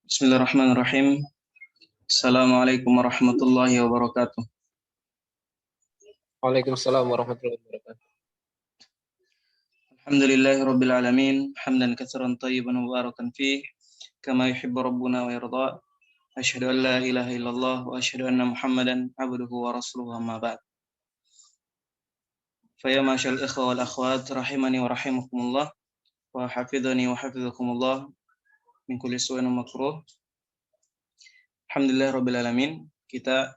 Bismillahirrahmanirrahim. Assalamualaikum warahmatullahi wabarakatuh. Waalaikumsalam warahmatullahi wabarakatuh. Alhamdulillahi rabbil alamin, hamdan katsiran thayyiban mubarakan fih, kama yuhibbu rabbuna wa yarda. Asyhadu an la ilaha illallah wa asyhadu anna Muhammadan abduhu wa rasuluhu amma ba'd. Fa ya masyal ikhwa wal akhwat rahimani wa rahimakumullah wa hafidhani wa hafidhakumullah min kulli su'in wa makruh. Alhamdulillah rabbil alamin, kita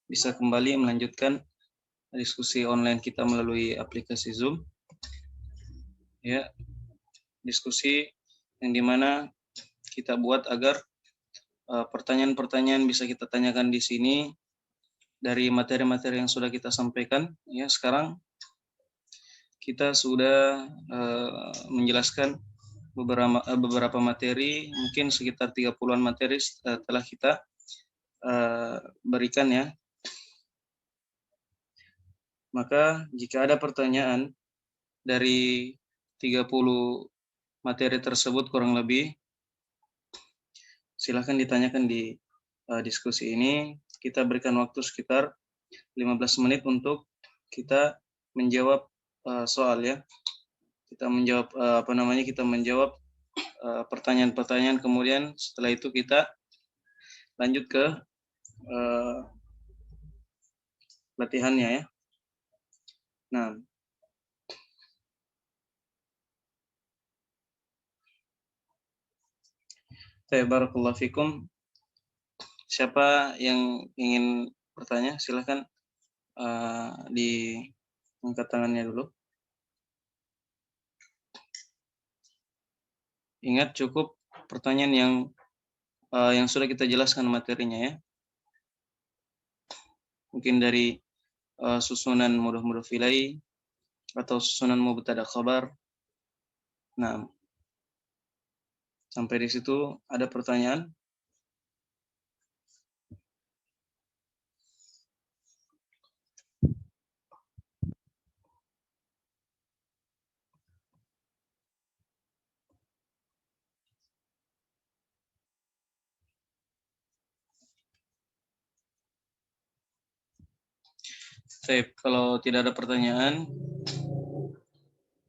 bisa kembali melanjutkan diskusi online kita melalui aplikasi Zoom. Ya, diskusi yang dimana kita buat agar pertanyaan-pertanyaan bisa kita tanyakan di sini dari materi-materi yang sudah kita sampaikan. Ya, sekarang kita sudah menjelaskan beberapa materi, mungkin sekitar 30-an materi telah kita berikan ya. Maka jika ada pertanyaan dari 30 materi tersebut kurang lebih, silahkan ditanyakan di diskusi ini. Kita berikan waktu sekitar 15 menit untuk kita menjawab soal ya. Kita menjawab kita menjawab pertanyaan-pertanyaan, kemudian setelah itu kita lanjut ke latihannya ya. Nah, barakallahu fikum. Siapa yang ingin bertanya, silahkan diangkat tangannya dulu. Ingat, cukup pertanyaan yang sudah kita jelaskan materinya ya. Mungkin dari susunan mudhaf ilaihi atau susunan mubtada khabar. Nah, sampai di situ ada pertanyaan? Baik, kalau tidak ada pertanyaan,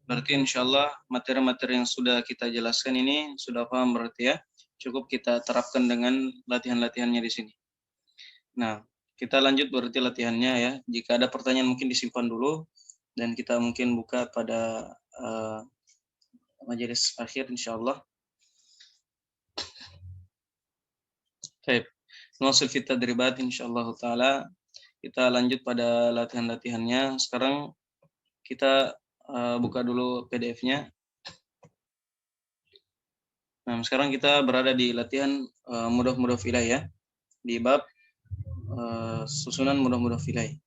berarti insya Allah materi-materi yang sudah kita jelaskan ini sudah paham berarti ya. Cukup kita terapkan dengan latihan-latihannya di sini. Nah, kita lanjut berarti latihannya ya. Jika ada pertanyaan mungkin disimpan dulu dan kita mungkin buka pada majelis akhir insya Allah. Baik, nuwasil fit tadribat insyaallah taala. Kita lanjut pada latihan-latihannya. Sekarang kita buka dulu PDF-nya. Nah, sekarang kita berada di latihan mudhaf ilaih ya. Di bab susunan mudhaf ilaih.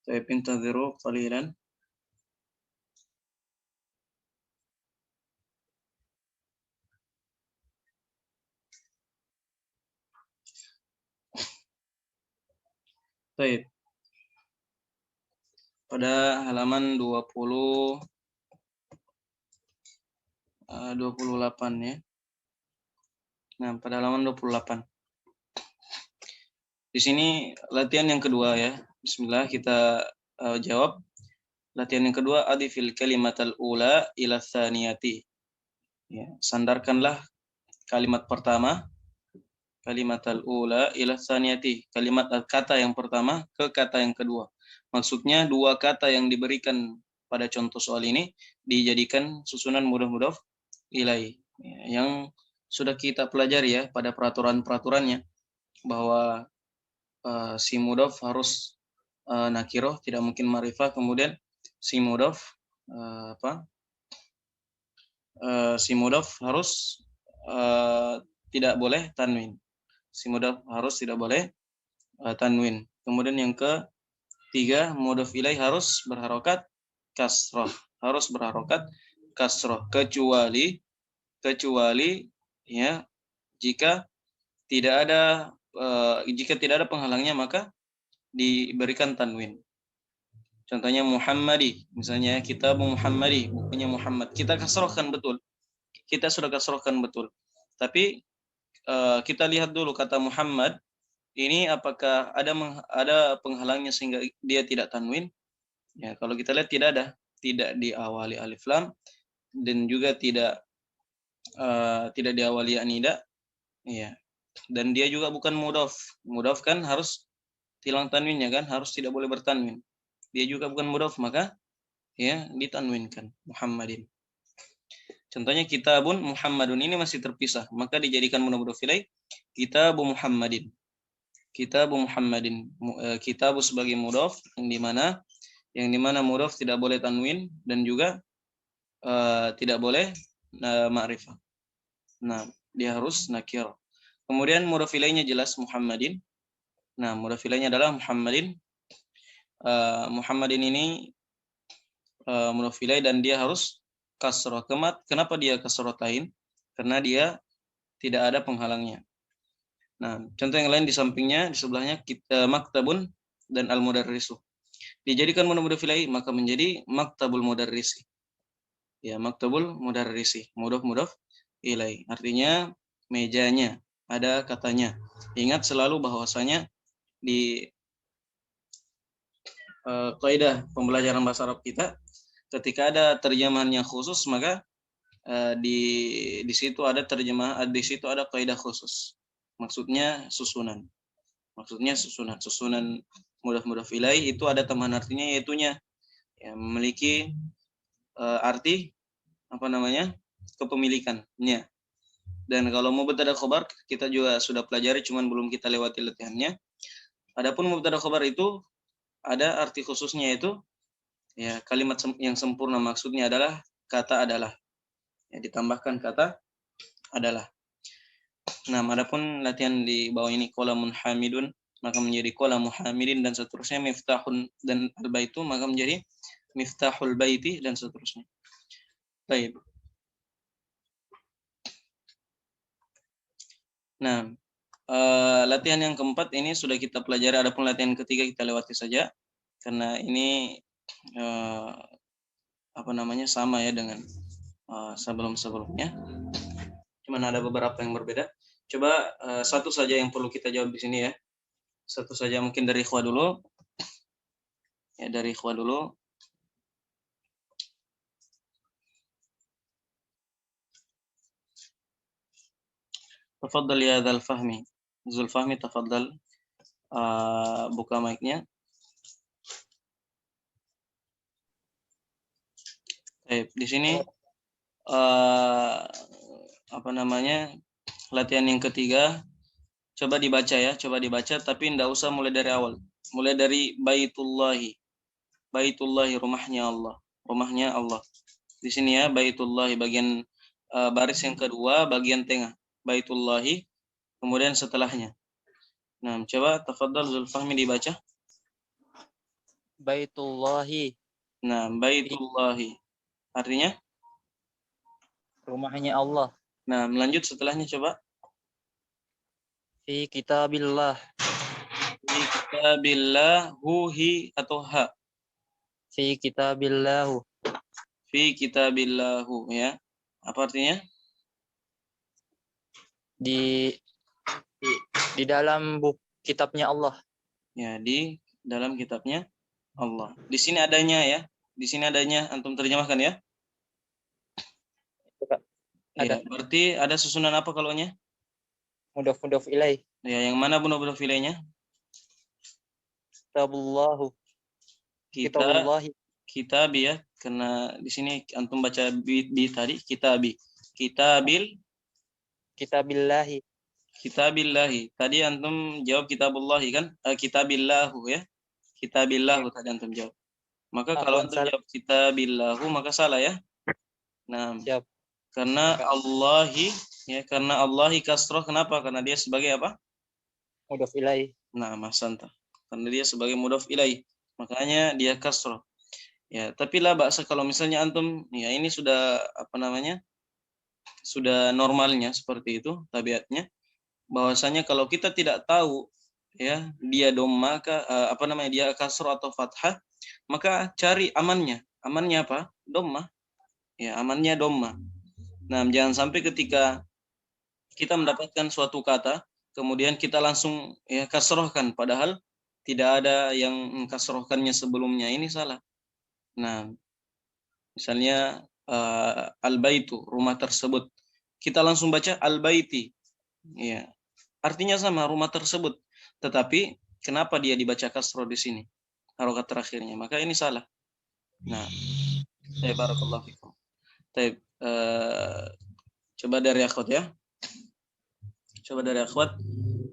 Saya intadhiru qalilan. Baik. Pada halaman 28 ya. Nah, pada halaman 28. Di sini latihan yang kedua ya. Bismillah, kita jawab. Latihan yang kedua, adifil kalimatal ula ila tsaniyati. Ya, sandarkanlah kalimat pertama, kalimatal ula ila tsaniyati, kalimat kata yang pertama ke kata yang kedua. Maksudnya dua kata yang diberikan pada contoh soal ini dijadikan susunan mudhaf ilaih ya, yang sudah kita pelajari ya pada peraturan-peraturannya, bahwa si mudhaf harus nakiroh, tidak mungkin ma'rifah, kemudian si mudhaf si mudhaf harus tidak boleh tanwin. Si mudhaf harus tidak boleh tanwin. Kemudian yang ketiga, mudhaf ilaih harus berharokat kasroh, harus berharokat kasroh, kecuali ya jika tidak ada penghalangnya, maka diberikan tanwin. Contohnya Muhammadi, misalnya kitab Muhammadi, bukunya Muhammad. Kita kasrohkan betul. Kita sudah kasrohkan betul. Tapi kita lihat dulu kata Muhammad ini apakah ada penghalangnya sehingga dia tidak tanwin? Ya, kalau kita lihat tidak diawali alif lam dan juga tidak diawali anida. Ya. Dan dia juga bukan mudhaf. Mudhaf kan harus hilang tanwinnya kan, harus tidak boleh bertanwin. Dia juga bukan mudhaf, maka ya ditanwinkan Muhammadin. Contohnya kitabun Muhammadun ini masih terpisah, maka dijadikan mudhaf ilaih kitabu Muhammadin. Kitabu Muhammadin. Kitabu sebagai mudhaf yang dimana mudhaf tidak boleh tanwin dan juga tidak boleh ma'rifah. Nah, dia harus nakir. Kemudian mudhaf ilaihnya jelas Muhammadin. Nah, mudhaf ilaihnya adalah Muhammadin. Muhammadin ini mudhaf ilaih dan dia harus kasrah. Kenapa dia kasratain? Karena dia tidak ada penghalangnya. Nah, contoh yang lain di sampingnya, di sebelahnya kita maktabun dan al-mudarrisu. Dijadikan mudhaf ilaih maka menjadi maktabul mudarrisi. Ya, maktabul mudarrisi, mudhaf ilaih. Artinya mejanya, ada katanya. Ingat selalu bahwasanya di kaidah pembelajaran bahasa Arab kita, ketika ada terjemahan yang khusus maka di situ ada terjemahan, di situ ada kaidah khusus. Maksudnya susunan. Susunan mudhaf ilaih itu ada tambahan artinya yaitunya ya, memiliki arti kepemilikannya. Dan kalau mubtada khobar kita juga sudah pelajari, cuman belum kita lewati latihannya. Adapun mubtada khobar itu ada arti khususnya, yaitu ya kalimat yang sempurna, maksudnya adalah kata adalah. Ya, ditambahkan kata adalah. Nah, adapun latihan di bawah ini qalamun hamidun maka menjadi qalamu hamidin dan seterusnya, miftahun dan al-baitu maka menjadi miftahul baiti dan seterusnya. Baik. Nah, latihan yang keempat ini sudah kita pelajari, adapun latihan ketiga kita lewati saja karena ini sama ya dengan sebelum-sebelumnya. Cuman ada beberapa yang berbeda. Coba satu saja yang perlu kita jawab di sini ya. Satu saja mungkin dari ikhwah dulu. Ya, dari ikhwah dulu. Tafadhal ya Dzal Fahmi. Dzul Fahmi tafadhal buka mic-nya. Baik, di sini latihan yang ketiga, coba dibaca tapi tidak usah mulai dari awal. Mulai dari Baitullahi, rumahnya Allah. Di sini ya, Baitullahi bagian baris yang kedua, bagian tengah. Baitullahi, kemudian setelahnya. Nah, coba tafadhal Zulfahmi dibaca. Baitullahi. Nah, Baitullahi artinya rumahnya Allah. Nah, melanjut setelahnya coba. Fi kitabillah. Fi kitabillahu hi atau ha? Fi kitabillahu. Fi kitabillahu ya. Apa artinya? Di dalam kitabnya Allah. Ya, di dalam kitabnya Allah. Di sini adanya ya. Di sini adanya, antum terjemahkan ya. Ada. Ya, berarti ada susunan apa kalaunya? Mudhaf ilaih. Ya, yang mana mudhaf ilaihnya? Kitabullahu. Kitabullahi. Kitabi ya, karena di sini antum baca bi tadi, kitabi. Kitabillahi. Tadi antum jawab kitabullahi kan? Kitabillahu ya. Kitabillahu tadi antum jawab. Maka kalau antum jawab kitabillahu maka salah ya. Nah, siap. Karena Allahi ya, karena Allahi kasroh, kenapa? Karena dia sebagai apa? Mudhaf ilaih. Nah, masanta. Karena dia sebagai mudhaf ilaih, makanya dia kasroh. Ya, tapi lah bahasa kalau misalnya antum ya ini sudah sudah normalnya seperti itu tabiatnya, bahwasanya kalau kita tidak tahu ya, dia dhamma dia kasroh atau fathah, maka cari amannya. Amannya apa? Dhamma. Ya, amannya dhamma. Nah, jangan sampai ketika kita mendapatkan suatu kata, kemudian kita langsung ya kasrohkan, padahal tidak ada yang kasrohkannya sebelumnya. Ini salah. Nah, misalnya al-baitu, rumah tersebut. Kita langsung baca al-baiti. Ya. Artinya sama, rumah tersebut. Tetapi kenapa dia dibaca kasroh di sini? Harokat terakhirnya. Maka ini salah. Nah, barakallahu fikum. Coba dari akhwat ya. Coba dari akhwat.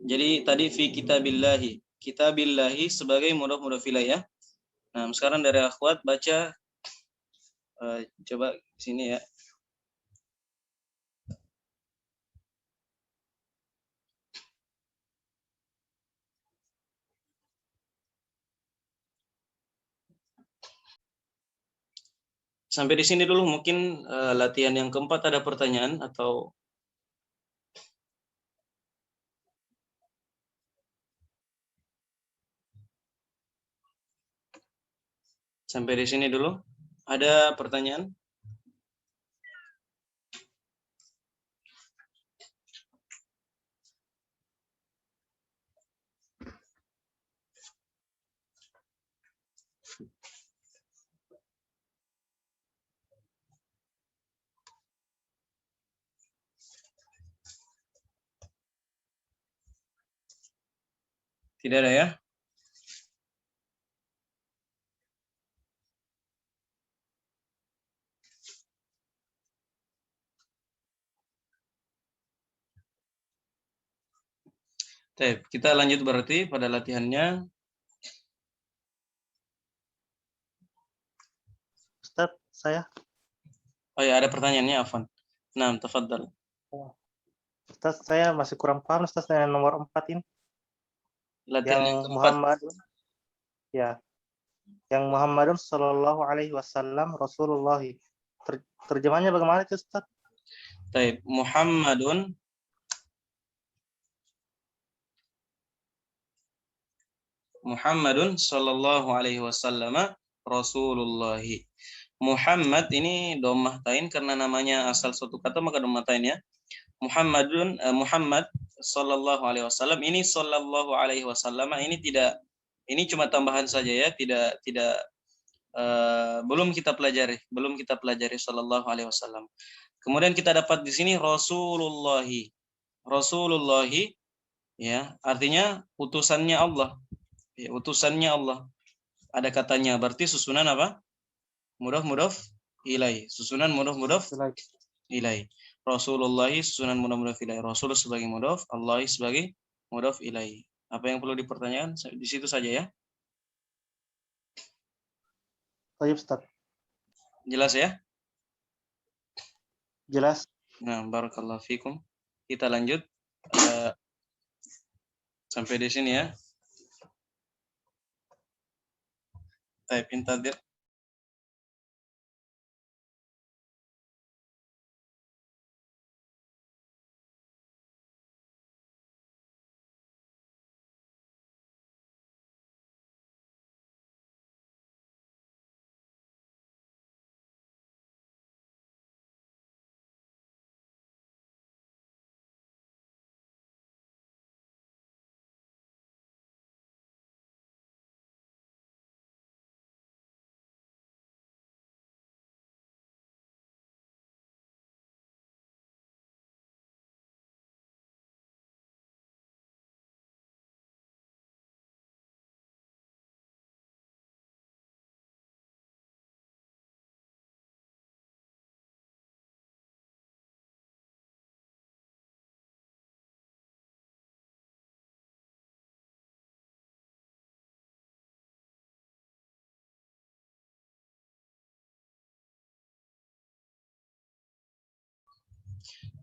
Jadi tadi fi kitabillahi. Kitabillahi sebagai mudhaf ilaih ya. Nah, sekarang dari akhwat baca coba sini ya. Sampai di sini dulu, mungkin latihan yang keempat ada pertanyaan atau sampai di sini dulu. Ada pertanyaan? Tidak ada ya? Kita lanjut berarti pada latihannya. Ustaz, saya. Oh ya, ada pertanyaannya, Afan. Nah, tafadhal. Ustaz, saya masih kurang paham Ustaz dengan nomor 4 ini. Latihan yang Yang keempat. Muhammadun. Ya. Yang Muhammadun sallallahu alaihi wasallam Rasulullah. Terjemahnya bagaimana itu Ustaz? Muhammadun sallallahu alaihi wasallam Rasulullah. Muhammad ini dhammah tain karena namanya asal suatu kata, maka dhammah tain ya. Muhammad sallallahu alaihi wasallam, ini sallallahu alaihi wasallam ini cuma tambahan saja ya, tidak belum kita pelajari sallallahu alaihi wasallam. Kemudian kita dapat di sini Rasulullah. Rasulullah ya, artinya utusannya Allah. Ya, utusannya Allah. Ada katanya, berarti susunan apa? Mudhaf ilaih. Susunan mudhaf ilaih. Rasulullah susunan mudhaf ilaih. Rasul sebagai mudhaf, Allah sebagai mudhaf ilaih. Apa yang perlu dipertanyakan? Di situ saja ya. Baik, Ustaz. Jelas ya? Jelas. Nah, barakallahu fikum. Kita lanjut sampai di sini ya. Baik, intadir.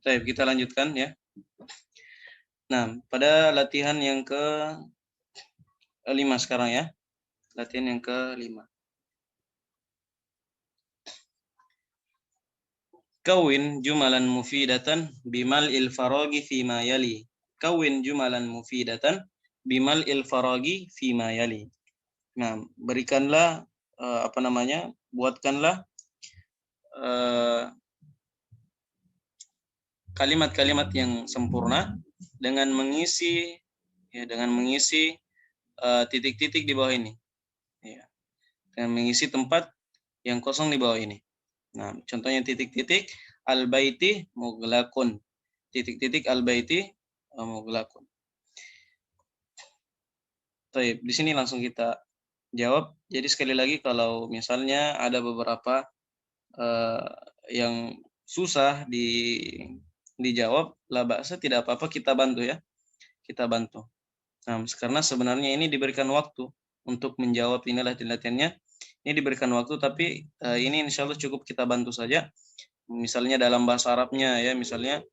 Baik, kita lanjutkan ya. Nah, pada latihan yang ke-5 sekarang ya. Latihan yang ke-5. Kawin jumalan mufidatan bimal il faragi fima yali. Kawin jumalan mufidatan bimal il faragi fima yali. Nah, berikanlah buatkanlah kalimat-kalimat yang sempurna dengan mengisi titik-titik di bawah ini. Ya. Dengan mengisi tempat yang kosong di bawah ini. Nah, contohnya titik-titik al-baiti mughlaqun. Titik-titik al-baiti mughlaqun. Baik, di sini langsung kita jawab. Jadi sekali lagi kalau misalnya ada beberapa yang susah dijawab, la ba'sa, tidak apa-apa, kita bantu ya. Kita bantu. Nah, karena sebenarnya ini diberikan waktu untuk menjawab ini latihan-latihannya. Ini diberikan waktu, tapi ini insya Allah cukup kita bantu saja. Misalnya dalam bahasa Arabnya ya, misalnya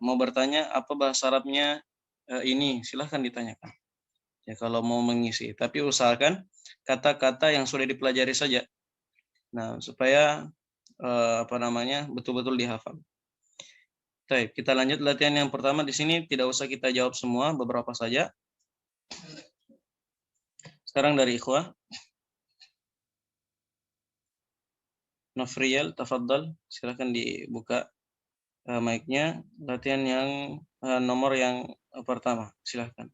mau bertanya apa bahasa Arabnya ini, silahkan ditanyakan. Ya kalau mau mengisi, tapi usahakan kata-kata yang sudah dipelajari saja. Nah, supaya betul-betul dihafal. Baik, kita lanjut latihan yang pertama. Di sini tidak usah kita jawab semua, beberapa saja. Sekarang dari ikhwah. Nofriel, tafadhal, silakan dibuka mic-nya. Latihan yang nomor yang pertama, silakan.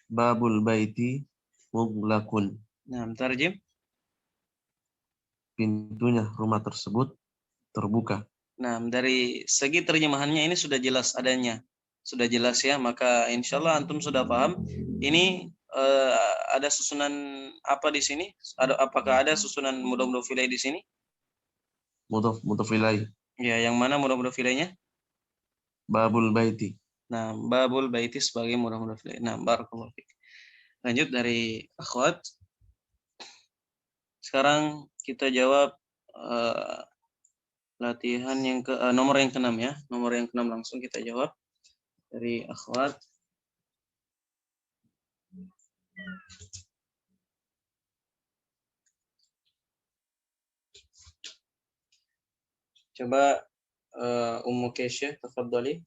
Babul baiti mughlaqun. Nah, tarjim. Pintunya rumah tersebut terbuka. Nah, dari segi terjemahannya ini sudah jelas adanya. Sudah jelas ya, maka insya Allah antum sudah paham. Ini ada susunan apa di sini? Apakah ada susunan mudhof ilaih di sini? Mudhof ilaih. Ya, yang mana mudhof ilaihnya? Babul baiti. Nah, babul baiti sebagai mudhof ilaih. Nah, barakallahu fiik. Lanjut dari akhwat. Sekarang kita jawab latihan yang nomor yang ke-6 ya. Nomor yang ke-6 langsung kita jawab dari akhwat. Coba Ummu Kesya, tafadhali.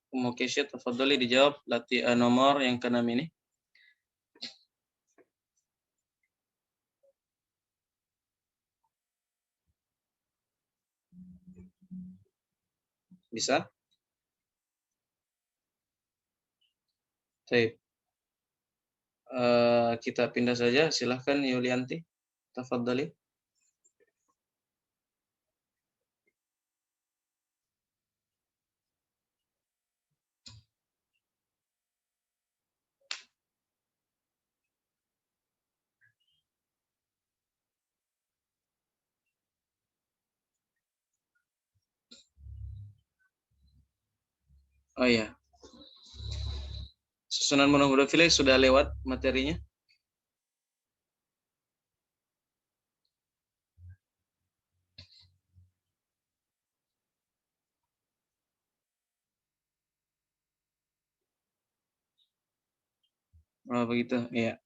Ummu Kesya, tafadhali dijawab latihan nomor yang ke-6 ini. Bisa? Baik. Kita pindah saja. Silahkan Yulianti. Tafadhali. Oh iya. Susunan mudhof ilaih sudah lewat materinya. Oh begitu, iya.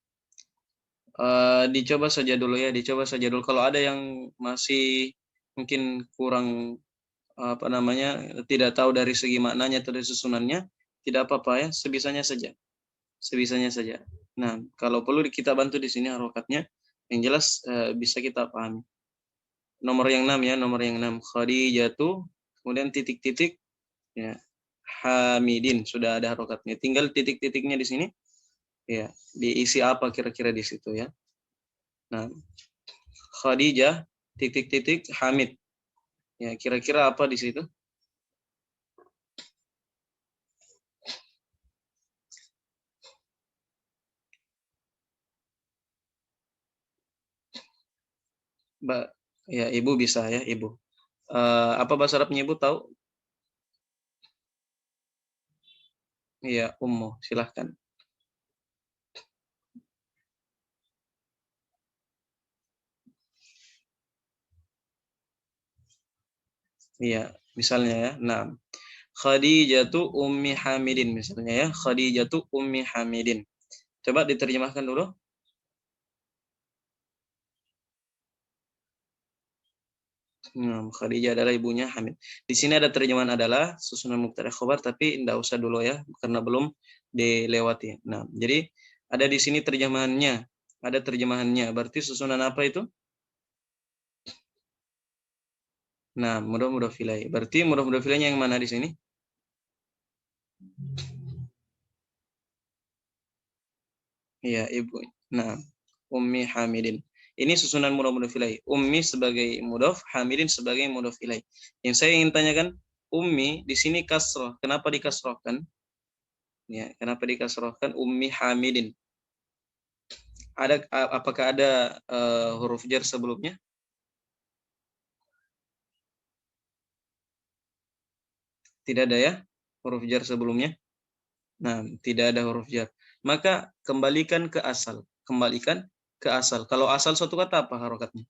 Dicoba saja dulu ya, dicoba saja dulu. Kalau ada yang masih mungkin kurang tidak tahu dari segi maknanya atau dari susunannya, tidak apa-apa ya, sebisanya saja. Sebisanya saja. Nah, kalau perlu kita bantu di sini harokatnya, yang jelas bisa kita pahami. Nomor yang 6 ya, nomor yang 6. Khadijatu, kemudian titik-titik, ya. Hamidin, sudah ada harokatnya. Tinggal titik-titiknya di sini, ya. Diisi apa kira-kira di situ ya. Nah, Khadijah, titik-titik, Hamid. Ya, kira-kira apa di situ? Mbak, ya ibu bisa ya ibu. Apa bahasa Arabnya ibu tahu? Iya, Ummu, silahkan. Iya, misalnya ya. Nah, Khadijatu ummi Hamidin misalnya ya. Khadijatu ummi Hamidin. Coba diterjemahkan dulu. Khadijah adalah ibunya Hamid. Di sini ada terjemahan adalah susunan mubtada khobar, tapi tidak usah dulu ya karena belum dilewati. Nah, jadi ada di sini terjemahannya, ada terjemahannya. Berarti susunan apa itu? Nah, mudhof ilaih. Berarti mudhof ilaihnya yang mana di sini? Iya, ibu. Nah, ummi Hamidin. Ini susunan mudhof ilaih. Ummi sebagai mudhof, Hamidin sebagai mudhof ilaih. Yang saya ingin tanyakan, ummi di sini kasroh. Kenapa dikasrohkan? Ya, kenapa dikasrohkan ummi Hamidin? Apakah ada huruf jar sebelumnya? Tidak ada ya huruf jar sebelumnya. Nah, tidak ada huruf jar. Maka kembalikan ke asal. Kembalikan ke asal. Kalau asal suatu kata apa harokatnya?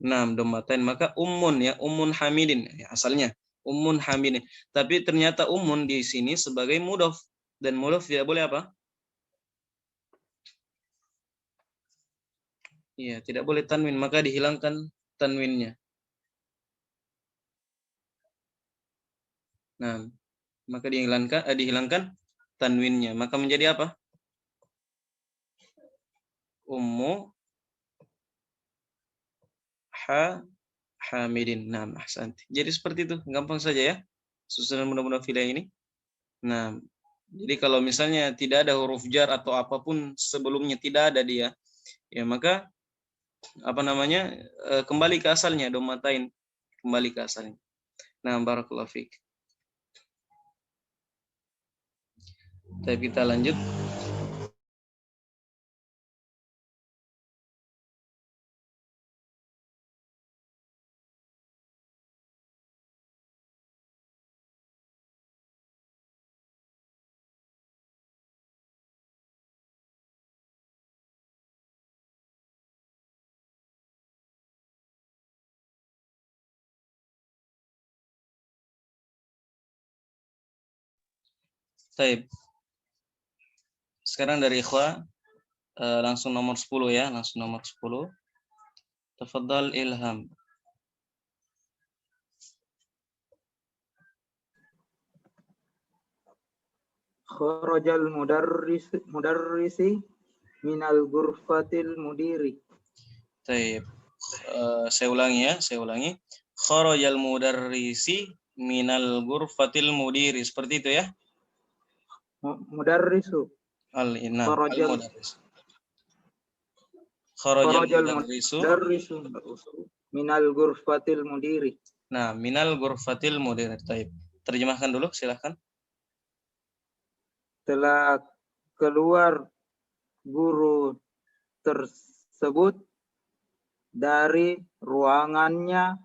Nah, dommatain. Maka ummun ya, ummun Hamidin ya, asalnya ummun Hamidin. Tapi ternyata ummun di sini sebagai mudhof, dan mudhof tidak boleh apa? Iya, tidak boleh tanwin, maka dihilangkan tanwinnya. Nah, maka dihilangkan tanwinnya. Maka menjadi apa? Ummu Hamidin. Nah, ahsanti. Jadi seperti itu, gampang saja ya. Susunan mudhof ilaih ini. Nah, jadi kalau misalnya tidak ada huruf jar atau apapun sebelumnya, tidak ada dia, ya maka apa namanya? Kembali ke asalnya, dommatain, kembali ke asalnya. Nah, barakallahu fiik. Tapi kita lanjut. Baik. Sekarang dari ikhwah langsung nomor 10 ya, langsung nomor 10. Tafadhal Ilham. Kharajal mudarrisi minal ghurfatil mudiri. Baik. Saya ulangi. Kharajal mudarrisi minal ghurfatil mudiri. Seperti itu ya? Mudarrisu. Al-mudarris. Kharajal mudarrisu minal ghurfatil mudiri. Nah, minal ghurfatil mudiri. Baik. Terjemahkan dulu, silakan. Telah keluar guru tersebut dari ruangannya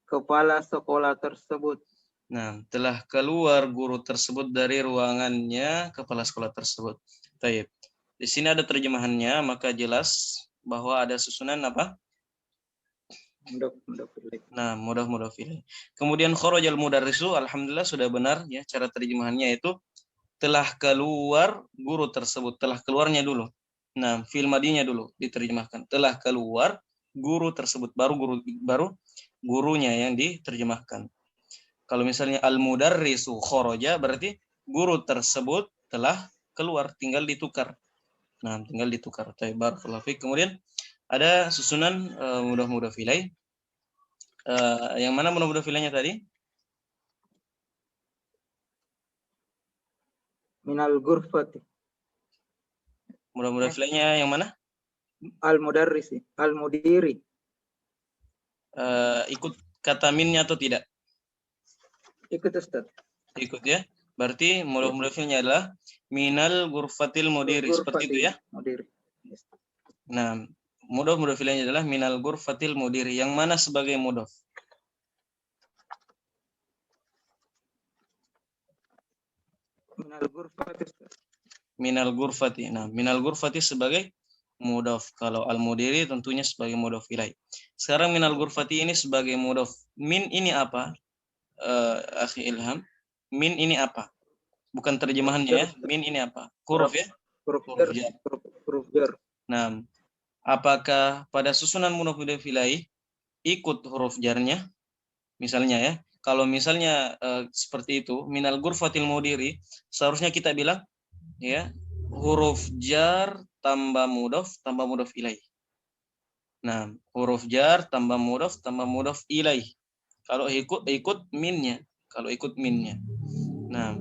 kepala sekolah tersebut. Nah, telah keluar guru tersebut dari ruangannya kepala sekolah tersebut. Baik. Di sini ada terjemahannya, maka jelas bahwa ada susunan apa? Nah, mudhof ilaih. Kemudian kharajal mudarrisu, alhamdulillah sudah benar ya, cara terjemahannya itu telah keluar guru tersebut, telah keluarnya dulu. Nah, fi'il madinya dulu diterjemahkan. Telah keluar guru tersebut, baru gurunya yang diterjemahkan. Kalau misalnya al-mudarrisu kharaja berarti guru tersebut telah keluar, tinggal ditukar. Nah, tinggal ditukar. Barakallahu fiik. Kemudian ada susunan mudhof ilaih. Yang mana mudhof ilaihnya tadi? Minal ghurfati. Mudhof ilaihnya yang mana? Al-mudarrisi, al-mudiri. Ikut kata minnya atau tidak? Ikut Ustaz. Ikut ya. Berarti mudhof ilaihnya adalah minal ghurfatil mudiri. Seperti itu ya. Mudiri. Nah, mudhof ilaihnya adalah minal ghurfatil mudiri. Yang mana sebagai mudhof? Minal ghurfati. Minal ghurfati. Nah, minal ghurfati sebagai mudhaf. Kalau al-mudiri tentunya sebagai mudhaf ilaih. Sekarang minal ghurfati ini sebagai mudhaf. Min ini apa? Akhi Ilham. Min ini apa? Bukan terjemahannya ya. Min ini apa? Huruf ya? Huruf jar. Huruf jar. Nah, apakah pada susunan mudhaf ilaih ikut huruf jarnya? Misalnya ya. Kalau misalnya seperti itu, minal ghurfatil mudiri, seharusnya kita bilang ya, huruf jar tambah mudhaf ilaih. Nah, huruf jar tambah mudhaf ilaih. Kalau ikut minnya, Nah,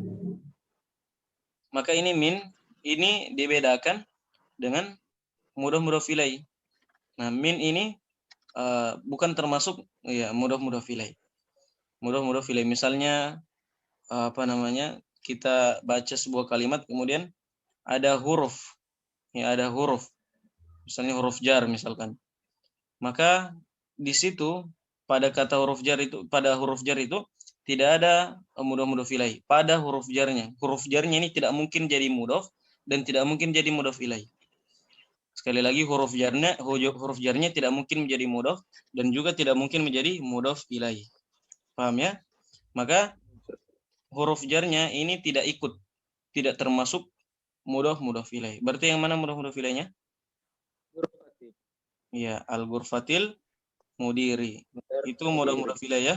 maka ini min ini dibedakan dengan mudhaf ilaih. Nah, min ini bukan termasuk ya mudhaf ilaih. Mudhaf ilaih misalnya kita baca sebuah kalimat kemudian ada huruf. Ya, ada huruf. Misalnya huruf jar misalkan. Maka di situ pada huruf jar itu tidak ada mudhaf ilaih. Pada huruf jarnya ini tidak mungkin jadi mudhaf dan tidak mungkin jadi mudhaf ilaih. Sekali lagi huruf jarnya tidak mungkin menjadi mudhaf dan juga tidak mungkin menjadi mudhaf ilaih. Paham ya? Maka huruf jarnya ini tidak termasuk mudhaf ilaih. Berarti yang mana mudhaf ilaihnya? Ya, al-ghurfatil mudiri. Itu mudhaf ilaih ya.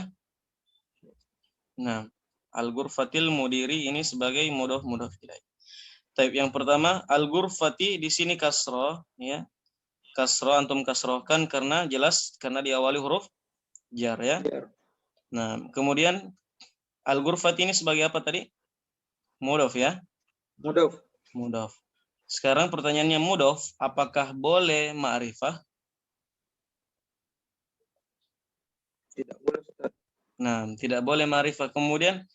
Nah, al-ghurfatil mudiri ini sebagai mudhaf ilaih. Type yang pertama, al-ghurfati di sini kasroh ya. Kasroh antum kasrohkan karena diawali huruf jar ya. Nah, kemudian al-ghurfati ini sebagai apa tadi? Mudhaf ya. Mudhaf. Sekarang pertanyaannya mudhaf, apakah boleh ma'rifah? Tidak boleh, Ustaz. Nah, tidak boleh ma'rifah. Kemudian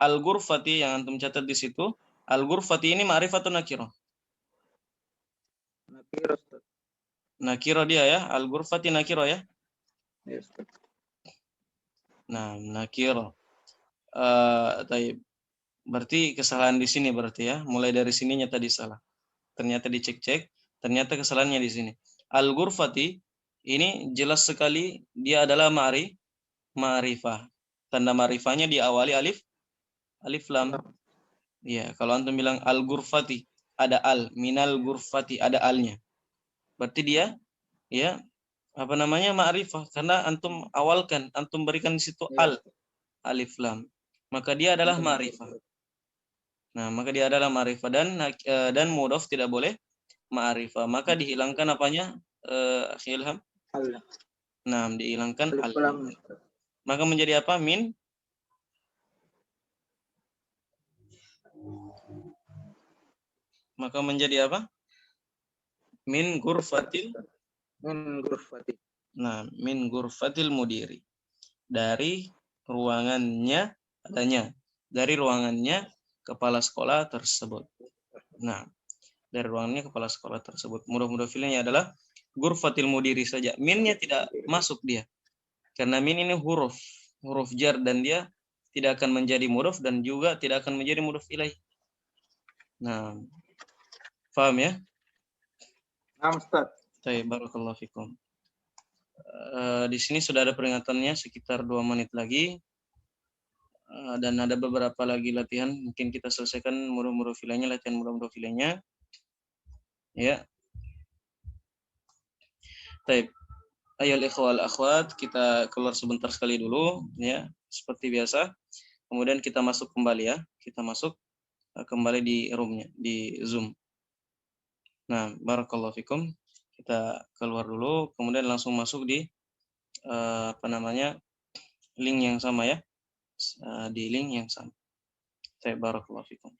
al-ghurfati yang antum catat di situ, al-ghurfati ini ma'rifah atau nakirah? Nakirah, Ustaz. Nakirah dia ya, al-ghurfati nakirah ya. Ya, Ustaz. Nah, nakirah. Berarti kesalahan di sini berarti ya. Mulai dari sininya tadi salah. Ternyata dicek-cek, ternyata kesalahannya di sini. Al-ghurfati ini jelas sekali dia adalah ma'rifah. Tanda ma'rifahnya diawali alif lam. Ya, kalau antum bilang al-ghurfati ada al, minal ghurfati ada alnya. Berarti dia ya ma'rifah karena antum awalkan, antum berikan di situ al, alif lam. Maka dia adalah ma'rifah. Nah, maka dia adalah ma'rifah dan mudhaf tidak boleh ma'rifah. Maka dihilangkan apanya? Ilham? Allah. Nah, dihilangkan Alif al. lam. Maka menjadi apa? Min. Maka menjadi apa? Min ghurfatil. Min ghurfati. Nah, min ghurfatil mudiri. Dari ruangannya adanya. Dari ruangannya kepala sekolah tersebut. Nah, dari ruangannya kepala sekolah tersebut. Mudhaf ilaihnya adalah ghurfatil mudiri saja. Minnya tidak masuk dia. Karena min ini huruf jar dan dia tidak akan menjadi mudhaf dan juga tidak akan menjadi mudhaf ilaih. Nah, paham ya? Naam, Ustaz. Baik, barakallahu fikum. Di sini sudah ada peringatannya sekitar 2 menit lagi. Dan ada beberapa lagi latihan, mungkin kita selesaikan mudhaf ilaihnya, latihan mudhaf ilaihnya. Ya. Baik. Ayol ikhwal akhwat, kita keluar sebentar sekali dulu ya, seperti biasa. Kemudian kita masuk kembali ya. Kita masuk kembali di roomnya, di Zoom. Nah, barakallahu fikum. Kita keluar dulu, kemudian langsung masuk di link yang sama ya. Di link yang sama. Barakallahu fikum.